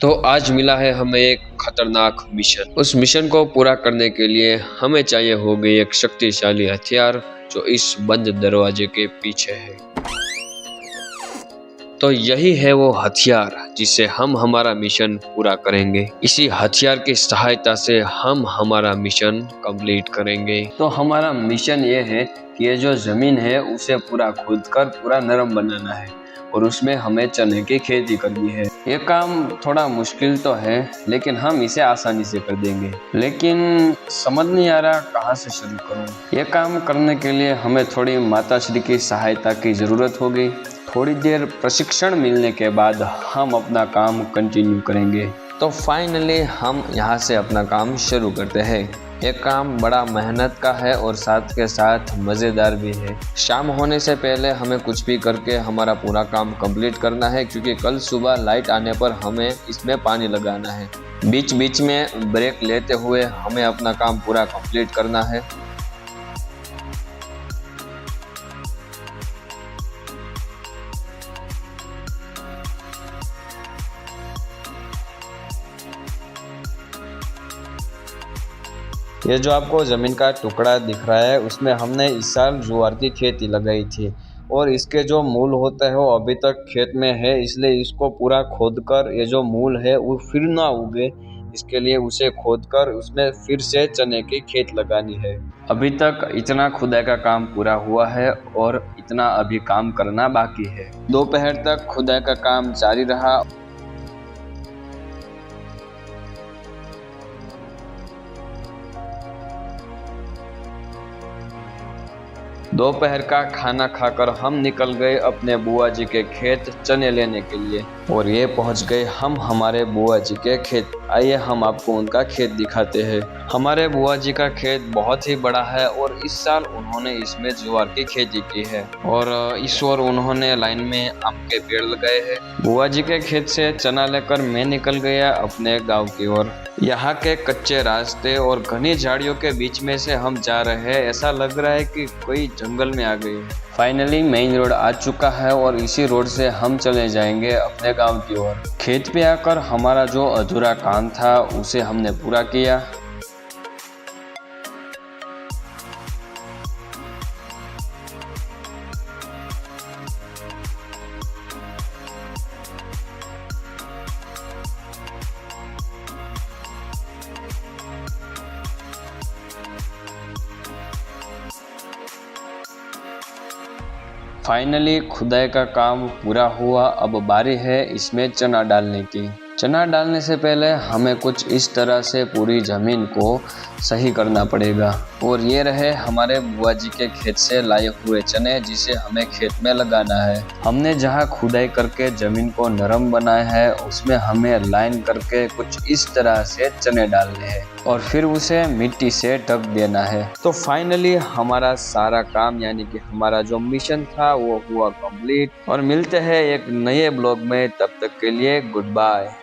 तो आज मिला है हमें एक खतरनाक मिशन। उस मिशन को पूरा करने के लिए हमें चाहिए होगी एक शक्तिशाली हथियार जो इस बंद दरवाजे के पीछे है। तो यही है वो हथियार जिससे हम हमारा मिशन पूरा करेंगे। इसी हथियार की सहायता से हम हमारा मिशन कंप्लीट करेंगे। तो हमारा मिशन ये है कि ये जो जमीन है उसे पूरा खोदकर पूरा नरम बनाना है और उसमें हमें चने की खेती करनी है। ये काम थोड़ा मुश्किल तो है लेकिन हम इसे आसानी से कर देंगे। लेकिन समझ नहीं आ रहा कहाँ से शुरू करूँ। ये काम करने के लिए हमें थोड़ी माताश्री की सहायता की ज़रूरत होगी। थोड़ी देर प्रशिक्षण मिलने के बाद हम अपना काम कंटिन्यू करेंगे। तो फाइनली हम यहाँ से अपना काम शुरू करते हैं। ये काम बड़ा मेहनत का है और साथ के साथ मज़ेदार भी है। शाम होने से पहले हमें कुछ भी करके हमारा पूरा काम कंप्लीट करना है, क्योंकि कल सुबह लाइट आने पर हमें इसमें पानी लगाना है। बीच बीच में ब्रेक लेते हुए हमें अपना काम पूरा कंप्लीट करना है। ये जो आपको ज़मीन का टुकड़ा दिख रहा है उसमें हमने इस साल ज्वार की खेती लगाई थी और इसके जो मूल होता है वो अभी तक खेत में है, इसलिए इसको पूरा खोदकर ये जो मूल है वो फिर ना उगे, इसके लिए उसे खोदकर उसमें फिर से चने की खेत लगानी है। अभी तक इतना खुदाई का काम पूरा हुआ है और इतना अभी काम करना बाकी है। दोपहर तक खुदाई का काम जारी रहा। दोपहर का खाना खाकर हम निकल गए अपने बुआ जी के खेत चने लेने के लिए और ये पहुंच गए हम हमारे बुआ जी के खेत। आइए हम आपको उनका खेत दिखाते हैं। हमारे बुआ जी का खेत बहुत ही बड़ा है और इस साल उन्होंने इसमें ज्वार की खेती की है और इस ओर उन्होंने लाइन में आम के पेड़ लगाए हैं। बुआ जी के खेत से चना लेकर मैं निकल गया अपने गाँव की ओर। यहाँ के कच्चे रास्ते और घनी झाड़ियों के बीच में से हम जा रहे हैं, ऐसा लग रहा है कि कोई जंगल में आ गए। फाइनली मेन रोड आ चुका है और इसी रोड से हम चले जाएंगे अपने गांव की ओर। खेत पे आकर हमारा जो अधूरा काम था उसे हमने पूरा किया। फाइनली खुदाई का काम पूरा हुआ। अब बारी है इसमें चना डालने की। चना डालने से पहले हमें कुछ इस तरह से पूरी ज़मीन को सही करना पड़ेगा और ये रहे हमारे बुआ जी के खेत से लाए हुए चने जिसे हमें खेत में लगाना है। हमने जहाँ खुदाई करके ज़मीन को नरम बनाया है उसमें हमें लाइन करके कुछ इस तरह से चने डालने हैं और फिर उसे मिट्टी से ढक देना है। तो फाइनली हमारा सारा काम यानी कि हमारा जो मिशन था वो हुआ कंप्लीट और मिलते हैं एक नए ब्लॉग में। तब तक के लिए गुड बाय।